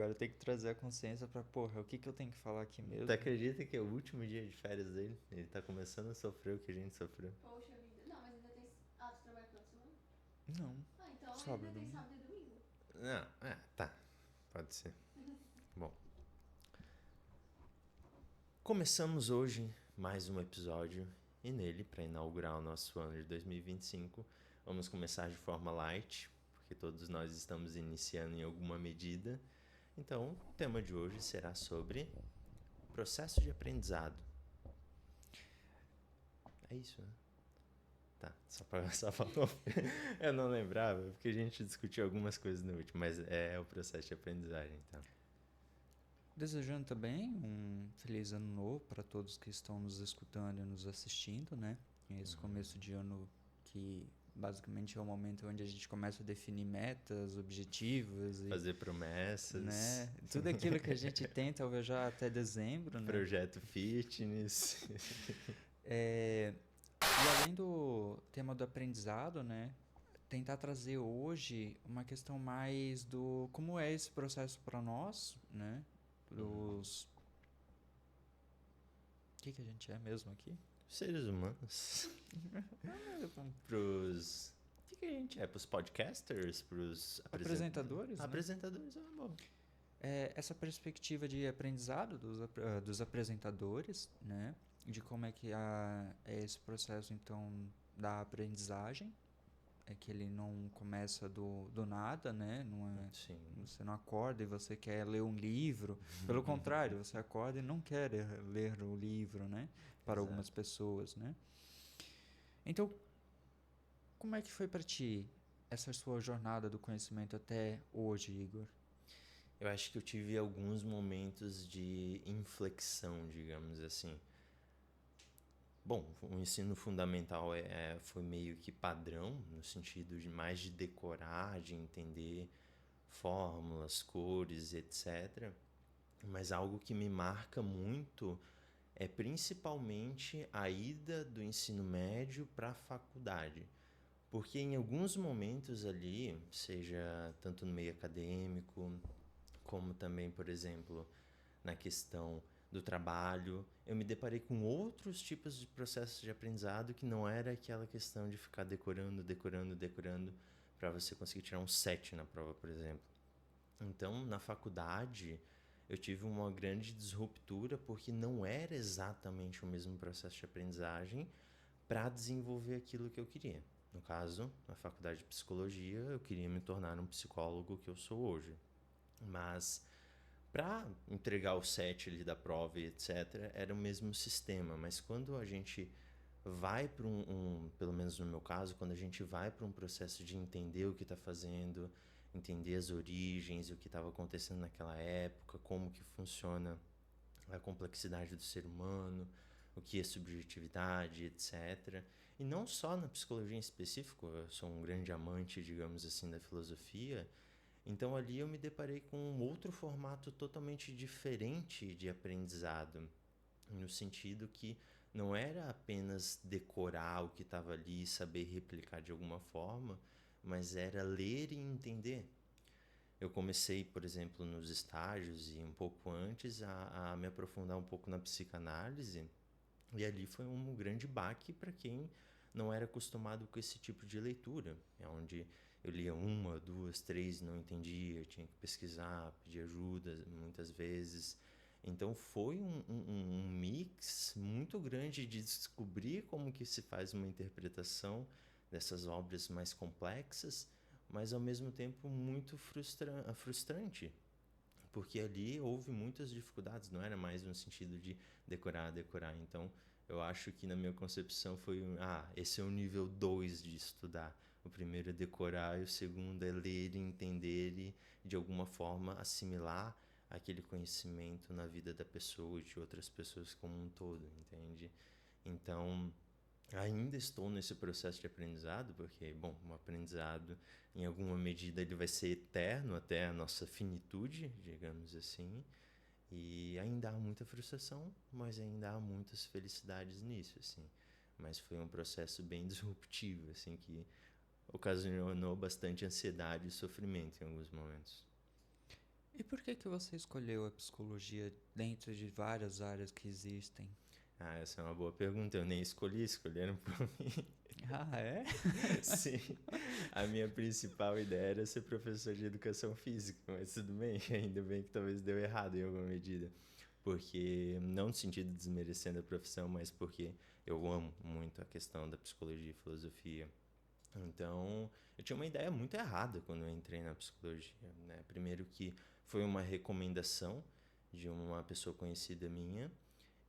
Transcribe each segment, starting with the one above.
agora tem que trazer a consciência pra, porra, o que que eu tenho que falar aqui Tu mesmo? acredita que é o último dia de férias dele? Ele tá começando a sofrer o que a gente sofreu. Poxa vida. Não, mas ainda tem. Ah, tu trabalha toda semana? Não. Ah, então Sábado, ainda tem domingo. sábado e domingo. Não, tá. Pode ser. Bom. Começamos hoje mais um episódio e nele, para inaugurar o nosso ano de 2025, vamos começar de forma light, porque todos nós estamos iniciando em alguma medida. Então, o tema de hoje será sobre processo de aprendizado. É isso, né? Tá, só pra eu não lembrava, porque a gente discutiu algumas coisas no último, mas é o processo de aprendizagem, então. Desejando também um feliz ano novo para todos que estão nos escutando e nos assistindo, né? Esse começo de ano que basicamente é o momento onde a gente começa a definir metas, objetivos e, Fazer promessas, né? Tudo aquilo que a gente tem, talvez já até dezembro, né? projeto fitness. E além do tema do aprendizado, né? Tentar trazer hoje uma questão mais do como é esse processo para nós, né? Os O que a gente é mesmo aqui? Seres humanos. Pros. O que a gente é? Pros podcasters? Pros Apresentadores, né? Apresentadores é bom. Essa perspectiva de aprendizado dos apresentadores, né? De como é que é esse processo, então, da aprendizagem. É que ele não começa do nada, né? Não é, Sim. você não acorda e você quer ler um livro. Pelo contrário, você acorda e não quer ler o livro, né? Para algumas pessoas, né? Então, como é que foi para ti essa sua jornada do conhecimento até hoje, Igor? Eu acho que eu tive alguns momentos de inflexão, digamos assim. Bom, o ensino fundamental foi meio que padrão, no sentido de mais de decorar, de entender fórmulas, cores, etc. Mas algo que me marca muito é principalmente a ida do ensino médio para a faculdade. Porque em alguns momentos ali, seja tanto no meio acadêmico, como também, por exemplo, na questão do trabalho, eu me deparei com outros tipos de processos de aprendizado que não era aquela questão de ficar decorando para você conseguir tirar um 7 na prova, por exemplo. Então, na faculdade, eu tive uma grande disruptura porque não era exatamente o mesmo processo de aprendizagem para desenvolver aquilo que eu queria. No caso, na faculdade de psicologia, eu queria me tornar um psicólogo que eu sou hoje. Mas para entregar o set ali da prova e etc, era o mesmo sistema. Mas quando a gente vai para pelo menos no meu caso, quando a gente vai para um processo de entender o que está fazendo, entender as origens, o que estava acontecendo naquela época, como que funciona a complexidade do ser humano, o que é subjetividade, etc. E não só na psicologia em específico, eu sou um grande amante, digamos assim, da filosofia. Então ali eu me deparei com um outro formato totalmente diferente de aprendizado, no sentido que não era apenas decorar o que estava ali e saber replicar de alguma forma, mas era ler e entender. Eu comecei, por exemplo, nos estágios e um pouco antes a me aprofundar um pouco na psicanálise, e ali foi um grande baque para quem não era acostumado com esse tipo de leitura, é onde eu lia uma, duas, três, não entendia, tinha que pesquisar, pedir ajuda muitas vezes. Então foi um mix muito grande de descobrir como que se faz uma interpretação dessas obras mais complexas, mas ao mesmo tempo muito frustrante, porque ali houve muitas dificuldades, não era mais no sentido de decorar. Então, eu acho que na minha concepção foi, esse é o nível 2 de estudar. O primeiro é decorar e o segundo é ler e entender e, de alguma forma, assimilar aquele conhecimento na vida da pessoa e de outras pessoas como um todo, entende? Então, ainda estou nesse processo de aprendizado, porque, bom, o aprendizado, em alguma medida, ele vai ser eterno até a nossa finitude, digamos assim, e ainda há muita frustração, mas ainda há muitas felicidades nisso, assim. Mas foi um processo bem disruptivo, assim, que ocasionou bastante ansiedade e sofrimento em alguns momentos. E por que que você escolheu a psicologia dentro de várias áreas que existem? Ah, essa é uma boa pergunta. Eu nem escolhi, escolheram por mim. Ah, é? Sim, a minha principal ideia era ser professor de educação física, mas tudo bem, ainda bem que talvez deu errado em alguma medida. Porque, não no sentido de desmerecendo a profissão, mas porque eu amo muito a questão da psicologia e filosofia. Então, eu tinha uma ideia muito errada quando eu entrei na psicologia, né? Primeiro que foi uma recomendação de uma pessoa conhecida minha,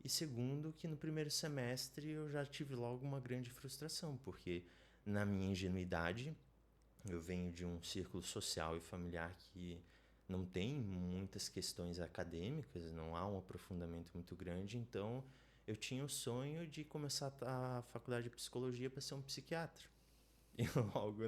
e segundo que no primeiro semestre eu já tive logo uma grande frustração, porque na minha ingenuidade, eu venho de um círculo social e familiar que não tem muitas questões acadêmicas, não há um aprofundamento muito grande, então eu tinha o sonho de começar a faculdade de psicologia para ser um psiquiatra. E logo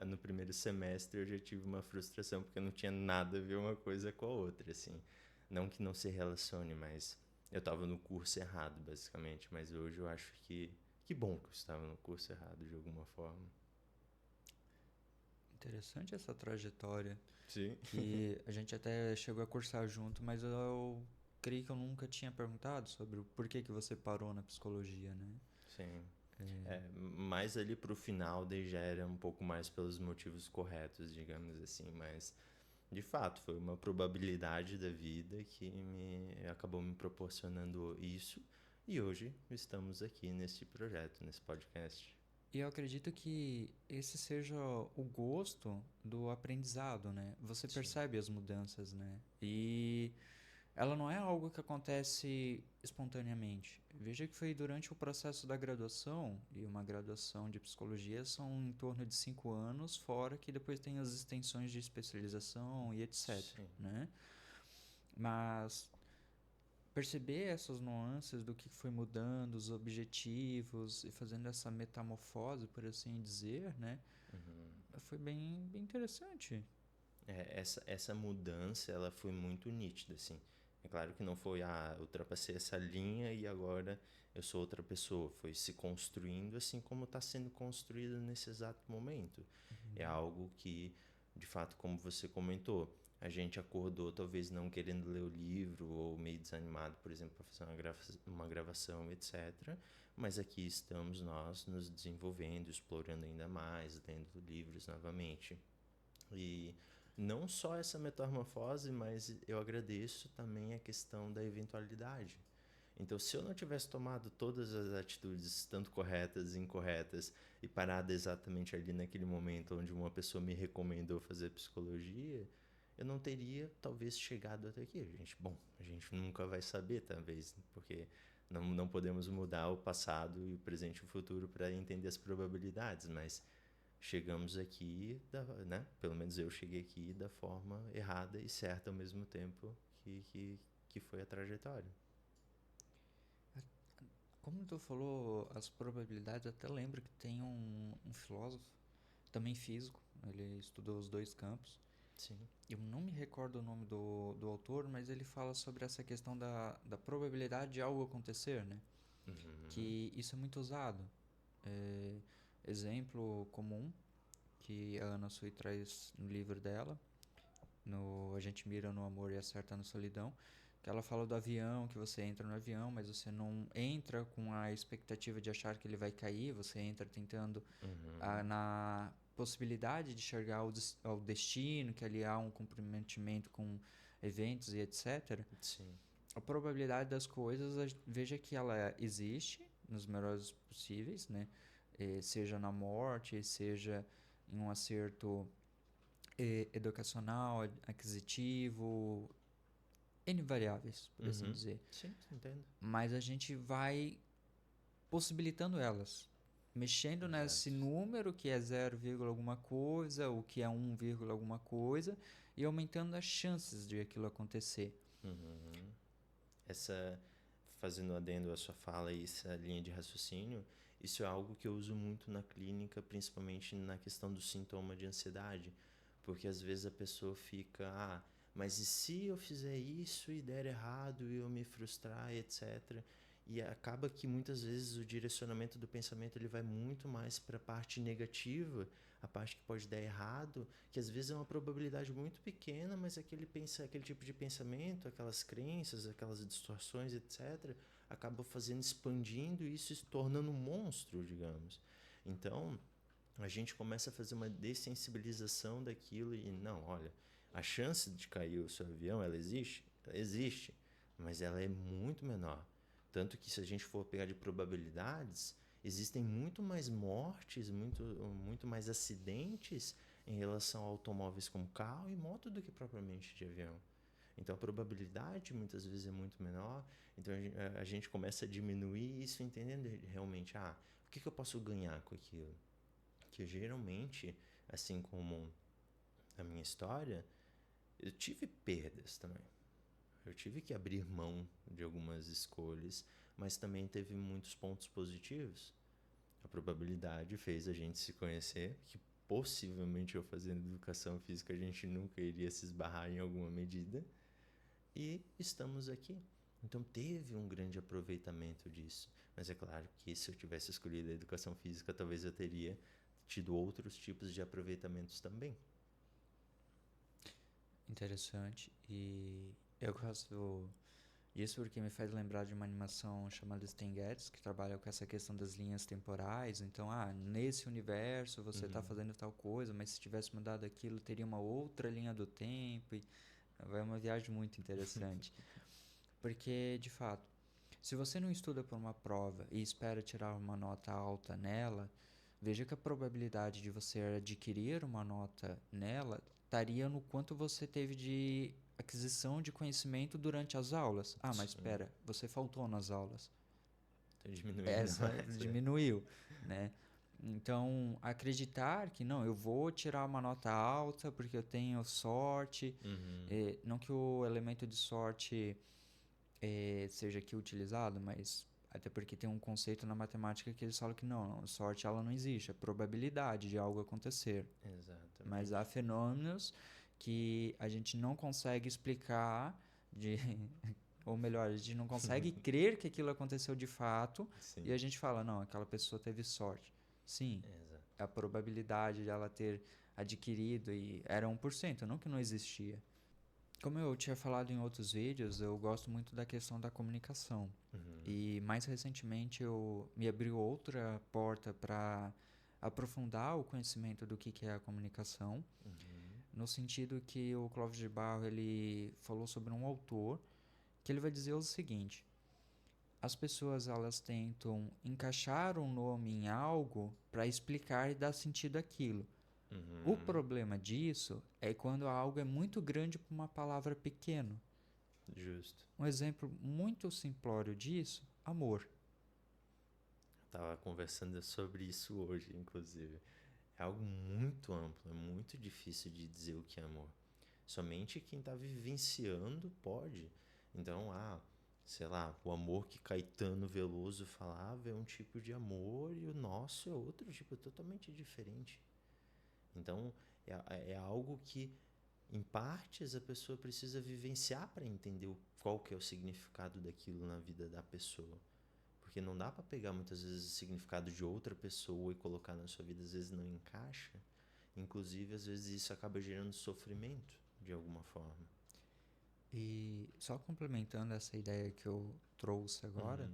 no primeiro semestre eu já tive uma frustração porque não tinha nada a ver uma coisa com a outra, assim. Não que não se relacione, mas eu estava no curso errado, basicamente. Mas hoje eu acho que bom que eu estava no curso errado de alguma forma. Interessante essa trajetória, Sim. que a gente até chegou a cursar junto, mas eu creio que eu nunca tinha perguntado sobre o porquê que você parou na psicologia, né? Sim. Mais ali pro final daí já era um pouco mais pelos motivos corretos, digamos assim, mas de fato foi uma probabilidade da vida que me acabou me proporcionando isso e hoje estamos aqui nesse projeto, nesse podcast. E eu acredito que esse seja o gosto do aprendizado, né? Você Sim. percebe as mudanças, né? E ela não é algo que acontece espontaneamente. Veja que foi durante o processo da graduação, e uma graduação de psicologia são em torno de 5 anos, fora que depois tem as extensões de especialização e etc, Sim. né? Mas perceber essas nuances do que foi mudando, os objetivos e fazendo essa metamorfose, por assim dizer, né? Uhum. Foi bem interessante. Essa mudança ela foi muito nítida, assim. É claro que não foi, eu ultrapassei essa linha e agora eu sou outra pessoa. Foi se construindo assim como está sendo construído nesse exato momento. É algo que, de fato, como você comentou, a gente acordou talvez não querendo ler o livro ou meio desanimado, por exemplo, para fazer uma gravação, etc. Mas aqui estamos nós nos desenvolvendo, explorando ainda mais, lendo livros novamente. E não só essa metamorfose, mas eu agradeço também a questão da eventualidade. Então, se eu não tivesse tomado todas as atitudes, tanto corretas e incorretas, e parado exatamente ali naquele momento onde uma pessoa me recomendou fazer psicologia, eu não teria talvez chegado até aqui. A gente nunca vai saber, talvez, porque não podemos mudar o passado e o presente e o futuro para entender as probabilidades, mas chegamos aqui, né? Pelo menos eu cheguei aqui da forma errada e certa ao mesmo tempo que foi a trajetória. Como tu falou, as probabilidades, até lembro que tem um filósofo, também físico, ele estudou os dois campos. Sim. Eu não me recordo o nome do autor, mas ele fala sobre essa questão da probabilidade de algo acontecer, né? Uhum. Que isso é muito usado. É, exemplo comum que a Ana Sui traz no livro dela, no A Gente Mira no Amor e Acerta na Solidão, que ela fala do avião, que você entra no avião, mas você não entra com a expectativa de achar que ele vai cair, você entra tentando Uhum. na possibilidade de enxergar ao destino, que ali há um comprometimento com eventos e etc. Sim. A probabilidade das coisas, veja que ela existe nos melhores possíveis, né? Seja na morte, seja em um acerto educacional, aquisitivo, N variáveis, por assim Uhum. dizer. Sim, entendo. Mas a gente vai possibilitando elas, mexendo nesse Exato. número que é 0, alguma coisa, ou que é 1, alguma coisa, e aumentando as chances de aquilo acontecer. Uhum. Essa, fazendo adendo à sua fala e essa linha de raciocínio, isso é algo que eu uso muito na clínica, principalmente na questão do sintoma de ansiedade, porque às vezes a pessoa fica, mas e se eu fizer isso e der errado e eu me frustrar, etc. E acaba que muitas vezes o direcionamento do pensamento ele vai muito mais para a parte negativa, a parte que pode dar errado, que às vezes é uma probabilidade muito pequena, mas aquele tipo de pensamento, aquelas crenças, aquelas distorções, etc., acaba fazendo, expandindo isso e se tornando um monstro, digamos. Então, a gente começa a fazer uma dessensibilização daquilo e, não, olha, a chance de cair o seu avião, ela existe? Ela existe, mas ela é muito menor. Tanto que se a gente for pegar de probabilidades, existem muito mais mortes, muito mais acidentes em relação a automóveis como carro e moto do que propriamente de avião. Então a probabilidade muitas vezes é muito menor. Então a gente começa a diminuir isso, entendendo realmente, o que eu posso ganhar com aquilo? Que geralmente, assim como a minha história, eu tive perdas também. Eu tive que abrir mão de algumas escolhas, mas também teve muitos pontos positivos. A probabilidade fez a gente se conhecer, que possivelmente eu fazendo educação física a gente nunca iria se esbarrar em alguma medida, e estamos aqui. Então teve um grande aproveitamento disso. Mas é claro que se eu tivesse escolhido a educação física, talvez eu teria tido outros tipos de aproveitamentos também. Interessante. E eu gosto disso porque me faz lembrar de uma animação chamada Stan Getz, que trabalha com essa questão das linhas temporais. Então, nesse universo você está fazendo tal coisa, mas se tivesse mudado aquilo, teria uma outra linha do tempo. E vai uma viagem muito interessante. Porque, de fato, se você não estuda para uma prova e espera tirar uma nota alta nela, veja que a probabilidade de você adquirir uma nota nela estaria no quanto você teve de aquisição de conhecimento durante as aulas. Mas espera, você faltou nas aulas. Então diminuindo. Diminuiu, né? Então, acreditar que não, eu vou tirar uma nota alta porque eu tenho sorte. Não que o elemento de sorte seja aqui utilizado, mas até porque tem um conceito na matemática que eles falam que não, sorte ela não existe, é probabilidade de algo acontecer. Exatamente. Mas há fenômenos que a gente não consegue explicar, ou melhor, a gente não consegue crer que aquilo aconteceu de fato. Sim. E a gente fala, não, aquela pessoa teve sorte. Sim, a probabilidade de ela ter adquirido era 1%, não que não existia. Como eu tinha falado em outros vídeos, eu gosto muito da questão da comunicação. E mais recentemente eu me abri outra porta para aprofundar o conhecimento do que é a comunicação, no sentido que o Clóvis de Barro ele falou sobre um autor que ele vai dizer o seguinte: as pessoas elas tentam encaixar um nome em algo para explicar e dar sentido àquilo. O problema disso é quando algo é muito grande para uma palavra pequena. Justo. Um exemplo muito simplório disso, amor. Estava conversando sobre isso hoje, inclusive. É algo muito amplo, é muito difícil de dizer o que é amor. Somente quem está vivenciando pode. Então, sei lá, o amor que Caetano Veloso falava é um tipo de amor e o nosso é outro tipo, totalmente diferente. Então, é algo que, em partes, a pessoa precisa vivenciar para entender qual que é o significado daquilo na vida da pessoa. Porque não dá para pegar muitas vezes o significado de outra pessoa e colocar na sua vida, às vezes não encaixa. Inclusive, às vezes isso acaba gerando sofrimento, de alguma forma. E só complementando essa ideia que eu trouxe agora,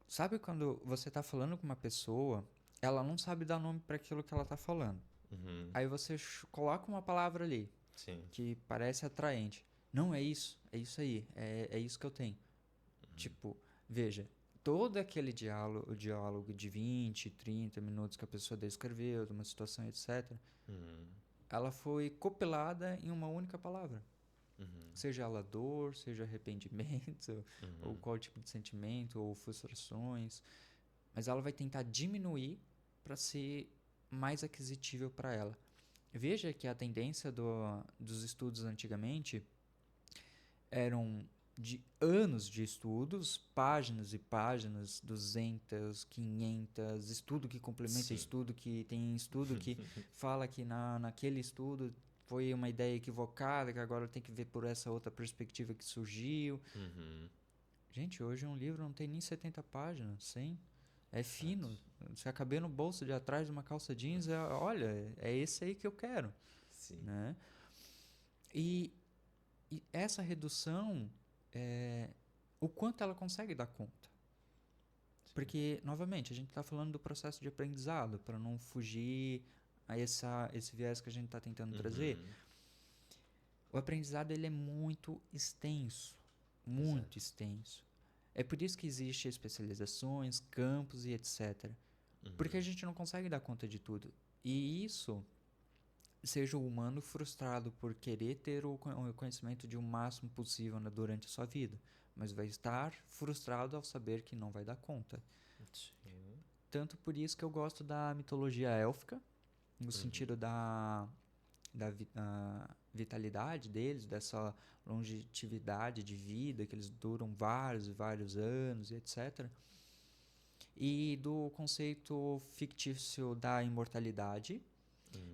sabe quando você está falando com uma pessoa, ela não sabe dar nome para aquilo que ela está falando. Aí você coloca uma palavra ali, que parece atraente. Não, é isso aí, é isso que eu tenho. Tipo, veja, todo aquele diálogo de 20, 30 minutos que a pessoa descreveu, de uma situação, etc., ela foi compilada em uma única palavra. Seja ela dor, seja arrependimento, ou qual tipo de sentimento, ou frustrações. Mas ela vai tentar diminuir para ser mais aquisitível para ela. Veja que a tendência dos estudos antigamente eram de anos de estudos, páginas e páginas, 200, 500, estudo que complementa estudo, que tem estudo que fala que naquele estudo foi uma ideia equivocada, que agora tem que ver por essa outra perspectiva que surgiu. Gente, hoje um livro não tem nem 70 páginas, 100. É fino. Se caber no bolso de atrás de uma calça jeans, olha, é esse aí que eu quero, Sim. né? E, e essa redução, o quanto ela consegue dar conta? Porque, novamente, a gente está falando do processo de aprendizado, para não fugir a esse viés que a gente está tentando trazer. O aprendizado ele é muito extenso, muito Exato. extenso. É por isso que existem especializações, campos e etc. Porque a gente não consegue dar conta de tudo. E isso, seja o humano frustrado por querer ter o conhecimento de o máximo possível durante a sua vida, mas vai estar frustrado ao saber que não vai dar conta. Sim. Tanto por isso que eu gosto da mitologia élfica, no sentido da vitalidade deles, dessa longevidade de vida, que eles duram vários e vários anos e etc. E do conceito fictício da imortalidade,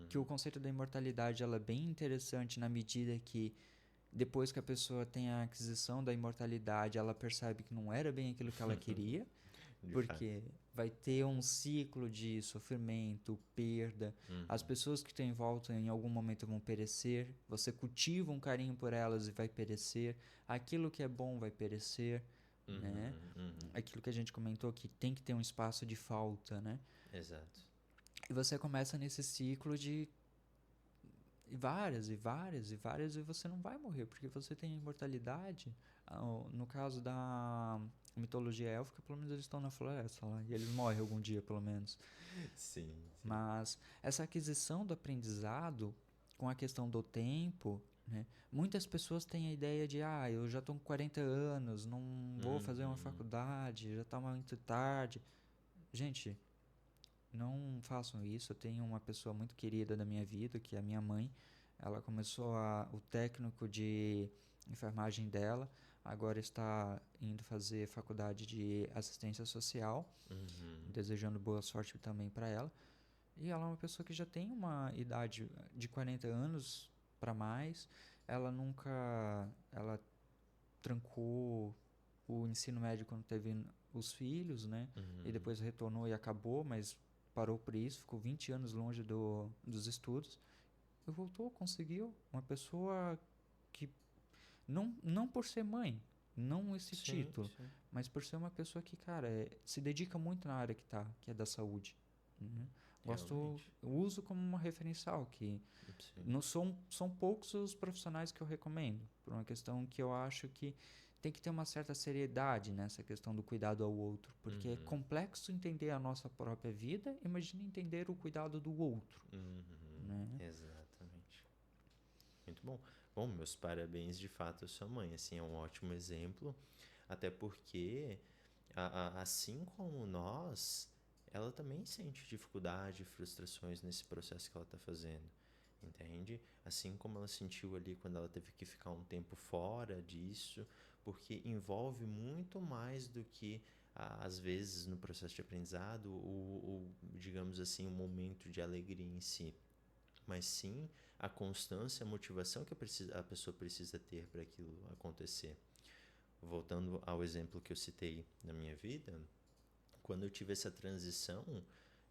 que o conceito da imortalidade ela é bem interessante na medida que depois que a pessoa tem a aquisição da imortalidade, ela percebe que não era bem aquilo que ela queria, porque vai ter um ciclo de sofrimento, perda. As pessoas que estão em volta em algum momento vão perecer. Você cultiva um carinho por elas e vai perecer. Aquilo que é bom vai perecer, né? Aquilo que a gente comentou que tem que ter um espaço de falta, né? Exato. E você começa nesse ciclo de várias e várias e várias e você não vai morrer porque você tem imortalidade. No caso da mitologia élfica, pelo menos eles estão na floresta lá e eles morrem algum dia, pelo menos. Sim. Mas essa aquisição do aprendizado com a questão do tempo, né? Muitas pessoas têm a ideia de eu já estou com 40 anos, não vou fazer uma faculdade, já está muito tarde. Gente, não façam isso. Eu tenho uma pessoa muito querida da minha vida, que é a minha mãe. Ela começou o técnico de enfermagem dela, agora está indo fazer faculdade de assistência social, desejando boa sorte também para ela. E ela é uma pessoa que já tem uma idade de 40 anos para mais. Ela trancou o ensino médio quando teve os filhos, né? E depois retornou e acabou, mas parou por isso, ficou 20 anos longe dos estudos. E voltou, conseguiu. Uma pessoa que, não por ser mãe, não esse título, mas por ser uma pessoa que, cara, se dedica muito na área que é da saúde. Né? Uso como uma referencial, que não são poucos os profissionais que eu recomendo, por uma questão que eu acho que tem que ter uma certa seriedade nessa questão do cuidado ao outro, porque é complexo entender a nossa própria vida, imagina entender o cuidado do outro. Né? Exatamente. Muito bom. Bom, meus parabéns de fato à sua mãe, assim, é um ótimo exemplo, até porque, assim como nós, ela também sente dificuldade e frustrações nesse processo que ela está fazendo, entende? Assim como ela sentiu ali quando ela teve que ficar um tempo fora disso, porque envolve muito mais do que, às vezes, no processo de aprendizado, digamos assim, um momento de alegria em si, mas sim a constância, a motivação que a pessoa precisa ter para aquilo acontecer. Voltando ao exemplo que eu citei na minha vida, quando eu tive essa transição,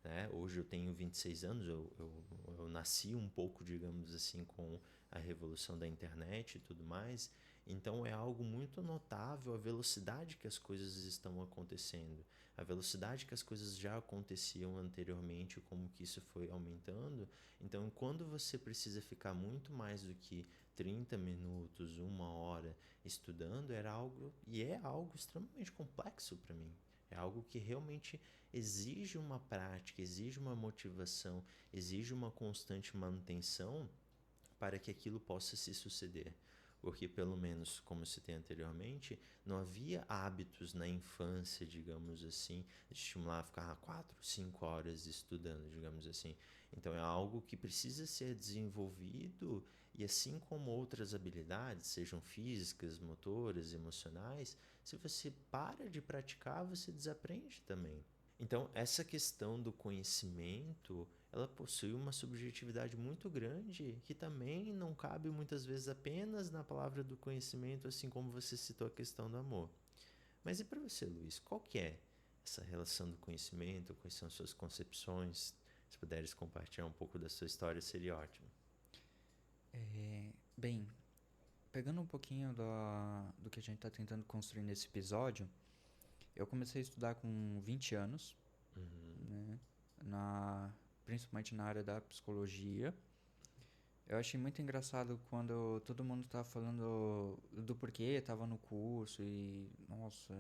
né, hoje eu tenho 26 anos, eu nasci um pouco, digamos assim, com a revolução da internet e tudo mais, então é algo muito notável a velocidade que as coisas estão acontecendo, a velocidade que as coisas já aconteciam anteriormente, como que isso foi aumentando. Então, quando você precisa ficar muito mais do que 30 minutos, 1 hora estudando, é algo extremamente complexo para mim. É algo que realmente exige uma prática, exige uma motivação, exige uma constante manutenção para que aquilo possa se suceder. Porque, pelo menos, como eu citei anteriormente, não havia hábitos na infância, digamos assim, de estimular a ficar 4, 5 horas estudando, digamos assim. Então, é algo que precisa ser desenvolvido e, assim como outras habilidades, sejam físicas, motoras, emocionais, se você para de praticar, você desaprende também. Então, essa questão do conhecimento, ela possui uma subjetividade muito grande que também não cabe muitas vezes apenas na palavra do conhecimento, assim como você citou a questão do amor. Mas e para você, Luiz? Qual que é essa relação do conhecimento? Quais são as suas concepções? Se puderes compartilhar um pouco da sua história, seria ótimo. Bem, pegando um pouquinho do que a gente está tentando construir nesse episódio, eu comecei a estudar com 20 anos, né, principalmente na área da psicologia. Eu achei muito engraçado quando todo mundo estava falando do porquê estava no curso e, nossa,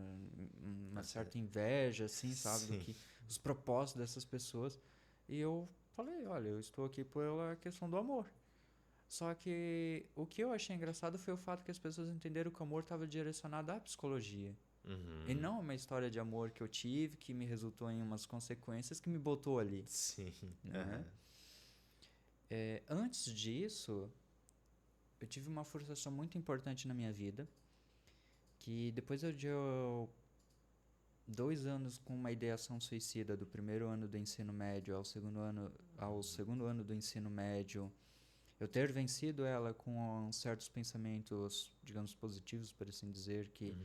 uma certa inveja, assim, sabe, do que os propósitos dessas pessoas. E eu falei, olha, eu estou aqui pela questão do amor. Só que o que eu achei engraçado foi o fato que as pessoas entenderam que o amor estava direcionado à psicologia. E não uma história de amor que eu tive, que me resultou em umas consequências que me botou ali. Sim. Né? Antes disso, eu tive uma frustração muito importante na minha vida, que depois de 2 anos com uma ideação suicida do primeiro ano do ensino médio ao segundo ano do ensino médio, eu ter vencido ela com certos pensamentos, digamos, positivos, por assim dizer, que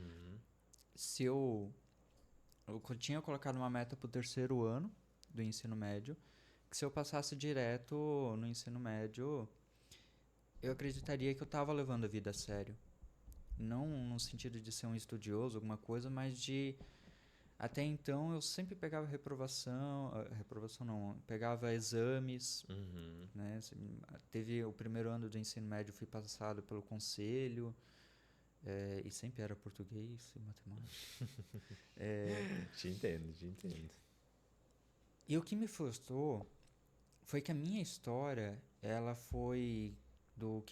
se eu tinha colocado uma meta para o terceiro ano do ensino médio, que se eu passasse direto no ensino médio, eu acreditaria que eu estava levando a vida a sério. Não no sentido de ser um estudioso, alguma coisa, mas de... Até então eu sempre pegava reprovação não, pegava exames, né? Teve o primeiro ano do ensino médio, fui passado pelo conselho, e sempre era português e matemática. Te entendo. E o que me frustrou foi que a minha história, ela foi do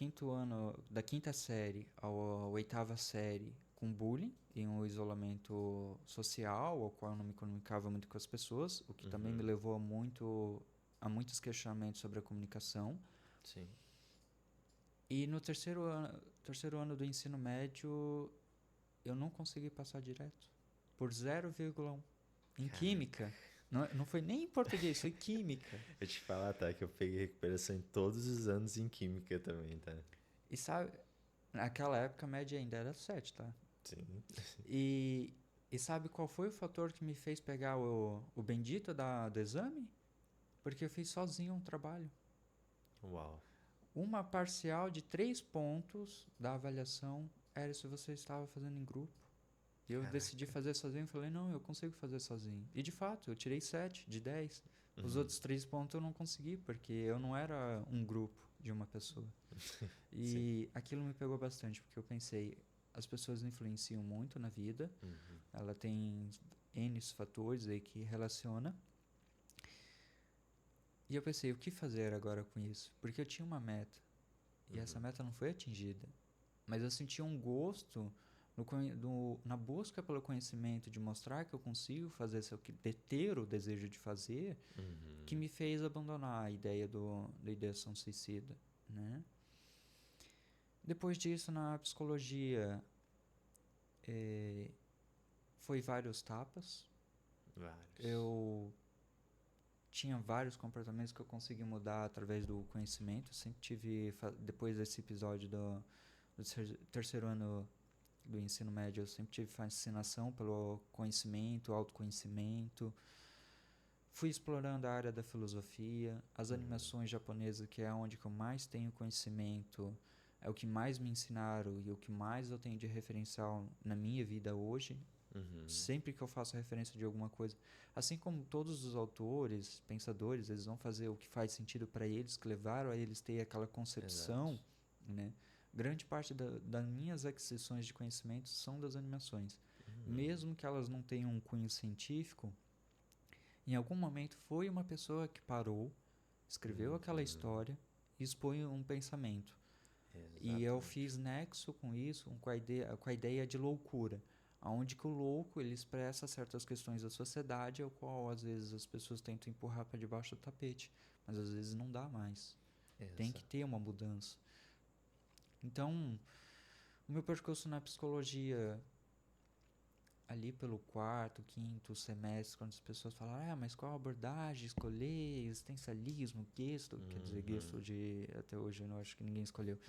da quinta série à oitava série com bullying e um isolamento social, ao qual eu não me comunicava muito com as pessoas, o que também me levou a muitos questionamentos sobre a comunicação. Sim. E no terceiro ano do ensino médio, eu não consegui passar direto, por 0,1. Em química. Não foi nem em português, foi química. Eu te falar, tá, que eu peguei recuperação em todos os anos em química também, tá? E sabe, naquela época a média ainda era 7, tá? Sim. E sabe qual foi o fator que me fez pegar o bendito do exame? Porque eu fiz sozinho um trabalho. Uau. Uma parcial de 3 pontos da avaliação era se você estava fazendo em grupo. E eu decidi fazer sozinho e falei, não, eu consigo fazer sozinho. E de fato, eu tirei 7 de 10. Os outros 3 pontos eu não consegui, porque eu não era um grupo de uma pessoa. E aquilo me pegou bastante, porque eu pensei, as pessoas influenciam muito na vida, ela tem N fatores aí que relaciona. E eu pensei, o que fazer agora com isso? Porque eu tinha uma meta, e essa meta não foi atingida. Mas eu senti um gosto na busca pelo conhecimento, de mostrar que eu consigo fazer isso, de ter o desejo de fazer, que me fez abandonar a ideia da ideação suicida, né? Depois disso, na psicologia, foi vários tapas. Eu tinha vários comportamentos que eu consegui mudar através do conhecimento. Sempre tive, depois desse episódio do terceiro ano do ensino médio, eu sempre tive fascinação pelo conhecimento, autoconhecimento. Fui explorando a área da filosofia, as animações japonesas, que é onde que eu mais tenho conhecimento, é o que mais me ensinaram e o que mais eu tenho de referencial na minha vida hoje. Sempre que eu faço referência de alguma coisa, assim como todos os autores, pensadores, eles vão fazer o que faz sentido para eles, que levaram a eles ter aquela concepção, né? Grande parte das minhas aquisições de conhecimento são das animações. Mesmo que elas não tenham um cunho científico, em algum momento foi uma pessoa que parou, escreveu aquela história e expõe um pensamento. E eu fiz nexo com isso, com a ideia de loucura, onde que o louco ele expressa certas questões da sociedade, ao qual às vezes as pessoas tentam empurrar para debaixo do tapete, mas às vezes não dá mais. Tem que ter uma mudança. Então, o meu percurso na psicologia, ali pelo 4º, 5º semestre, quando as pessoas falaram, mas qual abordagem escolher, existencialismo, Gestalt, quer dizer, Gestalt até hoje eu não acho que ninguém escolheu.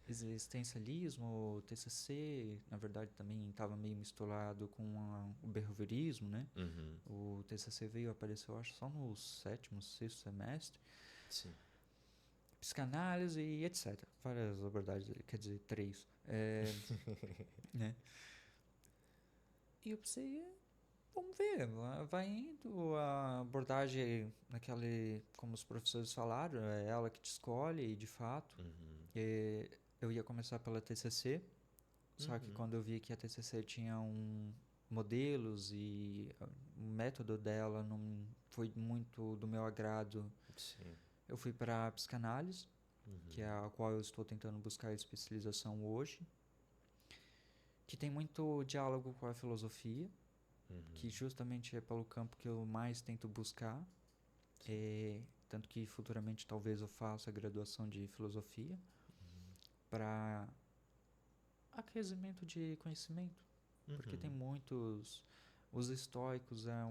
existencialismo, o TCC, na verdade também estava meio misturado com o behaviorismo, né? Uhum. O TCC veio aparecer, eu acho, só no 7º, 6º semestre. Sim. Psicanálise e etc. Várias abordagens, quer dizer, 3. Né? E eu pensei, vamos ver, vai indo, a abordagem naquele, como os professores falaram, é ela que te escolhe, e de fato, Uhum. eu ia começar pela TCC, só que Uhum. quando eu vi que a TCC tinha modelos e o método dela não foi muito do meu agrado, Sim. eu fui para a psicanálise, que é Uhum. a qual eu estou tentando buscar especialização hoje, que tem muito diálogo com a filosofia, que Uhum. justamente é pelo campo que eu mais tento buscar, tanto que futuramente talvez eu faça a graduação de filosofia para aquecimento de conhecimento, porque tem Uhum. muitos, os estoicos é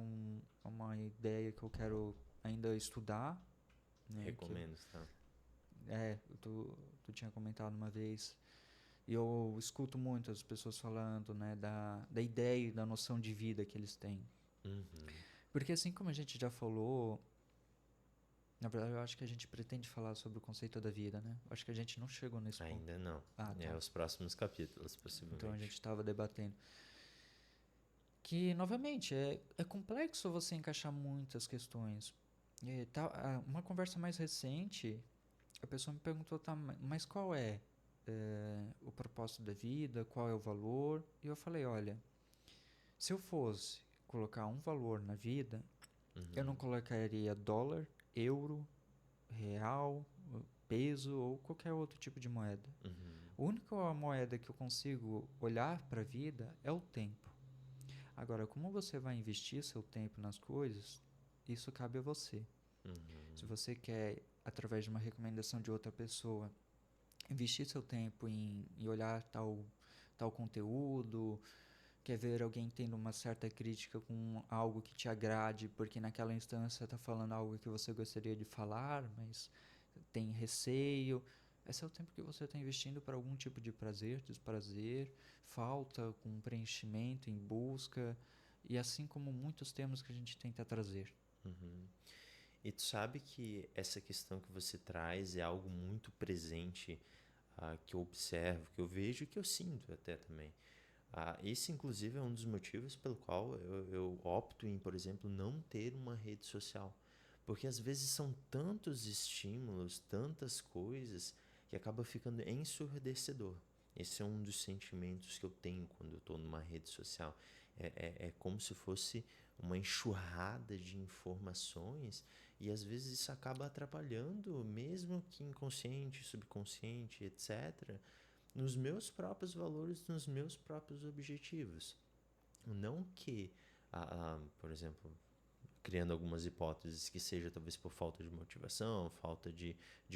uma ideia que eu quero ainda estudar, né, Recomendo, tá? tu tinha comentado uma vez. E eu escuto muito as pessoas falando, né, da ideia e da noção de vida que eles têm. Uhum. Porque assim como a gente já falou, na verdade eu acho que a gente pretende falar sobre o conceito da vida, né? Eu acho que a gente não chegou nesse ponto. Ainda não. Ah, É tá. os próximos capítulos, Então a gente possivelmente. estava debatendo. Que, novamente, é complexo você encaixar muitas questões. Uma conversa mais recente, a pessoa me perguntou, tá, mas qual é o propósito da vida? Qual é o valor? E eu falei, olha, se eu fosse colocar um valor na vida, eu não Uhum. colocaria dólar, euro, real, peso ou qualquer outro tipo de moeda. Uhum. A única moeda que eu consigo olhar para a vida é o tempo. Agora, como você vai investir seu tempo nas coisas, isso cabe a você. Se Uhum. você quer, através de uma recomendação de outra pessoa, investir seu tempo em olhar tal conteúdo, quer ver alguém tendo uma certa crítica com algo que te agrade, porque naquela instância está falando algo que você gostaria de falar, mas tem receio. Esse é o tempo que você está investindo para algum tipo de prazer, desprazer, falta com preenchimento, em busca, e assim como muitos temas que a gente tenta trazer. Uhum. E tu sabe que essa questão que você traz é algo muito presente, que eu observo, que eu vejo e que eu sinto até também. Esse, inclusive, é um dos motivos pelo qual eu opto em, por exemplo, não ter uma rede social. Porque às vezes são tantos estímulos, tantas coisas, que acaba ficando ensurdecedor. Esse é um dos sentimentos que eu tenho quando eu estou numa rede social. É como se fosse uma enxurrada de informações e às vezes isso acaba atrapalhando, mesmo que inconsciente, subconsciente, etc., nos meus próprios valores, nos meus próprios objetivos. Não que, por exemplo, criando algumas hipóteses que seja talvez por falta de motivação, falta de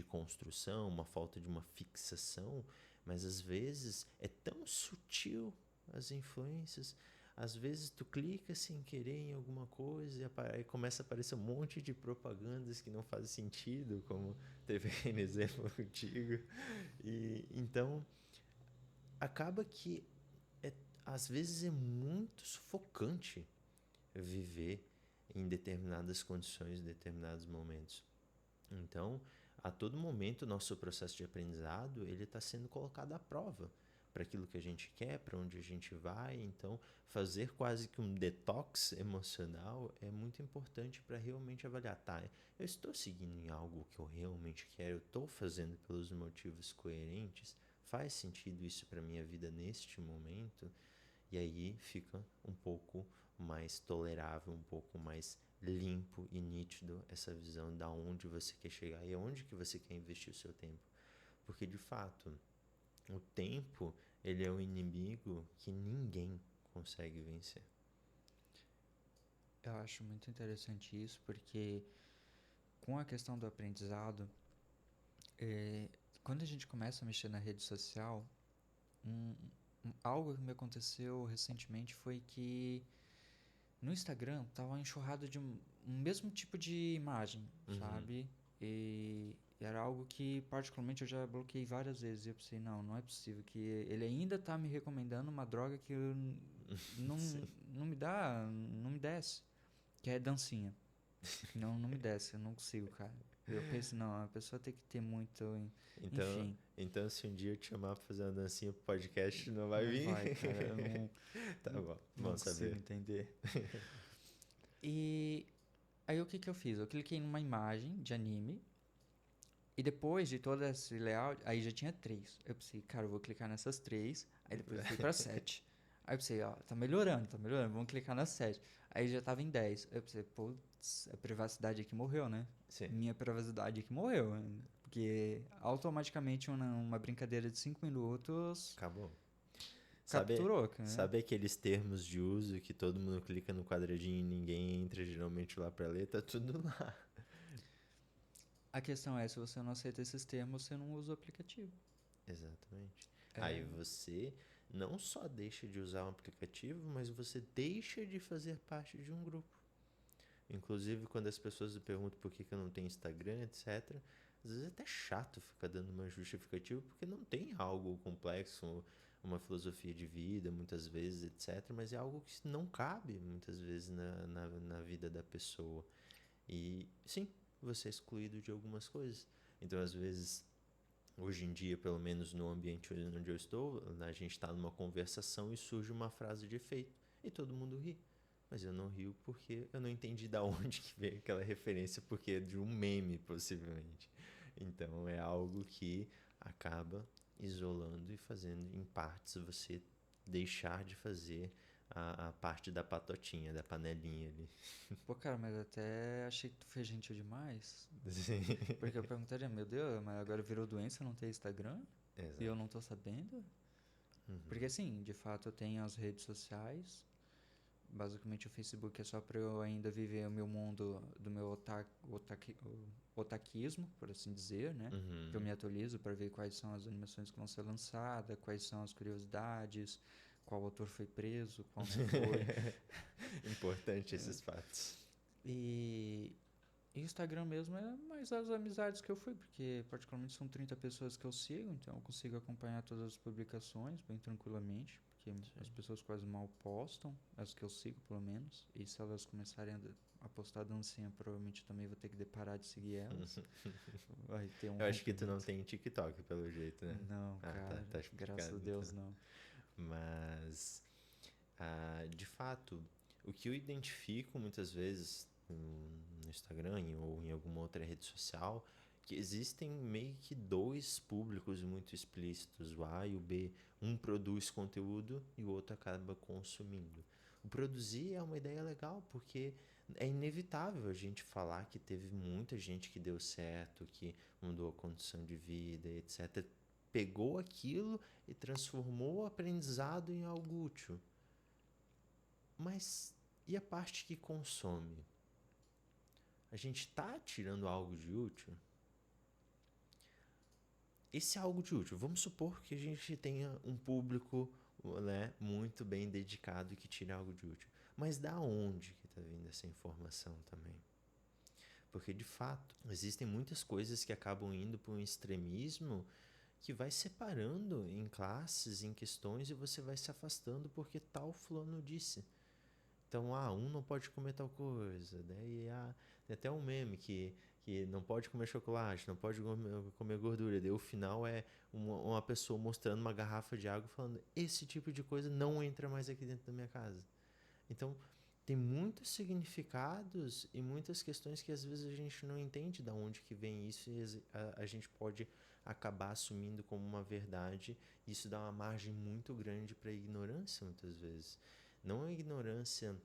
construção, uma falta de uma fixação, mas às vezes é tão sutil as influências. Às vezes tu clica sem querer em alguma coisa e aí começa a aparecer um monte de propagandas que não fazem sentido, como teve no exemplo contigo. E então acaba que é, às vezes é muito sufocante viver em determinadas condições, em determinados momentos. Então, a todo momento, o nosso processo de aprendizado ele está sendo colocado à prova para aquilo que a gente quer, para onde a gente vai. Então, fazer quase que um detox emocional é muito importante para realmente avaliar, tá, eu estou seguindo em algo que eu realmente quero, eu estou fazendo pelos motivos coerentes, faz sentido isso para minha vida neste momento? E aí fica um pouco mais tolerável, um pouco mais limpo e nítido essa visão da onde você quer chegar e aonde que você quer investir o seu tempo. Porque de fato, o tempo, ele é um inimigo que ninguém consegue vencer. Eu acho muito interessante isso, porque com a questão do aprendizado, quando a gente começa a mexer na rede social, um, algo que me aconteceu recentemente foi que no Instagram tava enxurrado de um mesmo tipo de imagem, Uhum. sabe? E E era algo que, particularmente, eu já bloqueei várias vezes. E eu pensei, não é possível que ele ainda tá me recomendando uma droga que não, Sim. não me dá, não me desce. Que é dancinha. Não me desce, eu não consigo, cara. Eu penso, não, a pessoa tem que ter muito, Então, enfim. então, se um dia eu te chamar pra fazer uma dancinha pro podcast, não vai Não vir? vai, cara, eu Tá bom, não bom consigo saber. entender. E aí o que que eu fiz? Eu cliquei numa imagem de anime. E depois de todo esse layout, aí já tinha 3. Eu pensei, cara, eu vou clicar nessas 3. Aí depois eu fui pra 7. Aí eu pensei, ó, tá melhorando, vamos clicar nas 7. Aí já tava em 10. Eu pensei, putz, a privacidade aqui morreu, né? Sim. Minha privacidade aqui morreu. Porque automaticamente uma brincadeira de 5 minutos Acabou. Sabe, capturou, cara. sabe aqueles termos de uso que todo mundo clica no quadradinho e ninguém entra geralmente lá pra ler? Tá tudo lá. A questão é, se você não aceita esses termos, você não usa o aplicativo. Exatamente. É. Aí você não só deixa de usar um aplicativo, mas você deixa de fazer parte de um grupo. Inclusive, quando as pessoas me perguntam por que eu não tenho Instagram, etc., às vezes é até chato ficar dando uma justificativa, porque não tem algo complexo, uma filosofia de vida, muitas vezes, etc., mas é algo que não cabe, muitas vezes, na vida da pessoa. E, sim, você é excluído de algumas coisas. Então, às vezes, hoje em dia, pelo menos no ambiente onde eu estou, a gente está numa conversação e surge uma frase de efeito e todo mundo ri. Mas eu não rio porque eu não entendi da onde que veio aquela referência, porque é de um meme, possivelmente. Então é algo que acaba isolando e fazendo, em partes, você deixar de fazer a parte da patotinha, da panelinha ali. Pô, cara, mas até achei que tu fez gentil demais. Sim. Porque eu perguntaria, meu Deus, mas agora virou doença não ter Instagram? E eu Exato. não tô sabendo? Uhum. Porque assim, de fato eu tenho as redes sociais. Basicamente o Facebook é só pra eu ainda viver o meu mundo do meu otaquismo, por assim dizer, né? Que eu Uhum. me atualizo para ver quais são as animações que vão ser lançadas, quais são as curiosidades, qual autor foi preso, qual não foi. Importante esses fatos. E E o Instagram mesmo é mais as amizades que eu fui, porque particularmente são 30 pessoas que eu sigo, então eu consigo acompanhar todas as publicações bem tranquilamente, porque as pessoas quase mal postam, as que eu sigo pelo menos, e se elas começarem a postar dancinha, provavelmente eu também vou ter que parar de seguir elas. Vai ter um Eu acho que tu não rompimento. tem TikTok, pelo jeito, né? Não, Ah, cara, tá graças explicado a então. Deus não. Mas, de fato, o que eu identifico muitas vezes no Instagram ou em alguma outra rede social, que existem meio que dois públicos muito explícitos, o A e o B. Um produz conteúdo e o outro acaba consumindo. O produzir é uma ideia legal, porque é inevitável a gente falar que teve muita gente que deu certo, que mudou a condição de vida, etc. Pegou aquilo e transformou o aprendizado em algo útil. Mas e a parte que consome? A gente está tirando algo de útil? Esse algo de útil, vamos supor que a gente tenha um público, né, muito bem dedicado que tira algo de útil. Mas da onde que está vindo essa informação também? Porque, de fato, existem muitas coisas que acabam indo para um extremismo que vai separando em classes, em questões, e você vai se afastando porque tal fulano disse. Então, um não pode comer tal coisa. Daí, tem até um meme que não pode comer chocolate, não pode comer gordura. Daí o final é uma pessoa mostrando uma garrafa de água falando: esse tipo de coisa não entra mais aqui dentro da minha casa. Então, tem muitos significados e muitas questões que às vezes a gente não entende de onde que vem isso e a gente pode acabar assumindo como uma verdade. Isso dá uma margem muito grande para a ignorância muitas vezes. Não a ignorância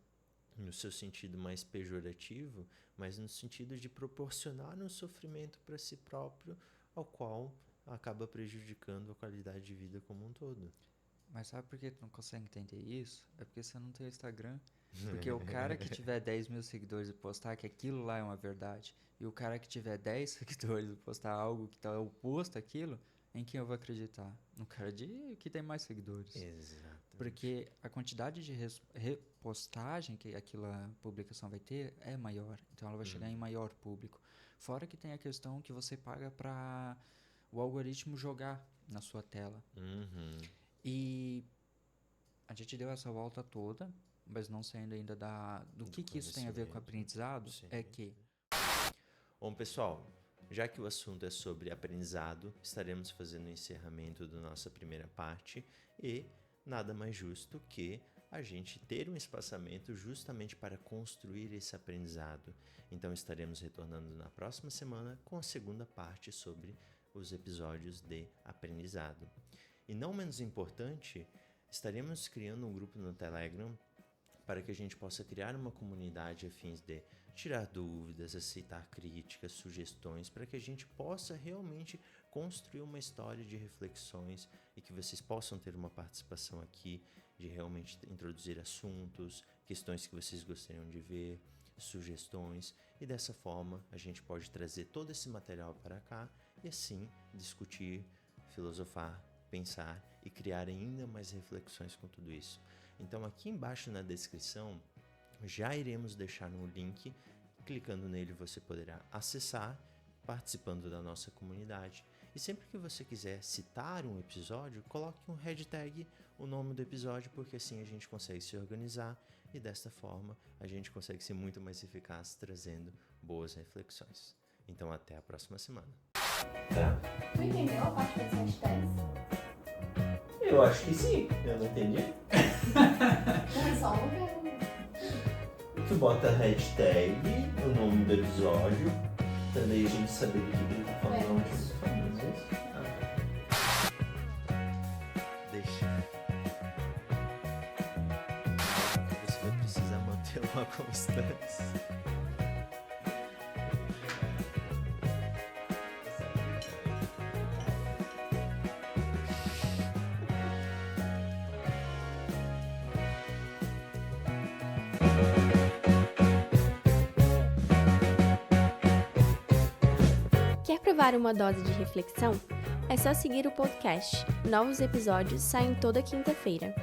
no seu sentido mais pejorativo, mas no sentido de proporcionar um sofrimento para si próprio, ao qual acaba prejudicando a qualidade de vida como um todo. Mas sabe por que tu não consegue entender isso? É porque você não tem o Instagram. Porque o cara que tiver 10 mil seguidores e postar que aquilo lá é uma verdade, e o cara que tiver 10 seguidores e postar algo que tá oposto àquilo, em quem eu vou acreditar? No cara que tem mais seguidores. Exatamente. Porque a quantidade de repostagem que aquela publicação vai ter é maior. Então ela vai chegar em maior público. Fora que tem a questão que você paga para o algoritmo jogar na sua tela. E a gente deu essa volta toda, mas não saindo ainda do que isso tem a ver com aprendizado, é que... Bom, pessoal, já que o assunto é sobre aprendizado, estaremos fazendo o encerramento da nossa primeira parte e nada mais justo que a gente ter um espaçamento justamente para construir esse aprendizado. Então estaremos retornando na próxima semana com a segunda parte sobre os episódios de aprendizado. E não menos importante, estaremos criando um grupo no Telegram para que a gente possa criar uma comunidade a fins de tirar dúvidas, aceitar críticas, sugestões, para que a gente possa realmente construir uma história de reflexões e que vocês possam ter uma participação aqui de realmente introduzir assuntos, questões que vocês gostariam de ver, sugestões, e dessa forma a gente pode trazer todo esse material para cá e assim discutir, filosofar, pensar e criar ainda mais reflexões com tudo isso. Então aqui embaixo na descrição já iremos deixar um link, clicando nele você poderá acessar, participando da nossa comunidade. E sempre que você quiser citar um episódio, coloque um hashtag, o nome do episódio, porque assim a gente consegue se organizar e desta forma a gente consegue ser muito mais eficaz trazendo boas reflexões. Então até a próxima semana. Tá? Tu entendeu a parte das hashtags? Eu acho que sim, eu não entendi. Não é só uma pergunta. Tu bota hashtag, o nome do episódio, pra daí a gente saber do que ele tá falando. Deixa. Você vai precisar manter uma constância. Quer provar uma dose de reflexão? É só seguir o podcast. Novos episódios saem toda quinta-feira.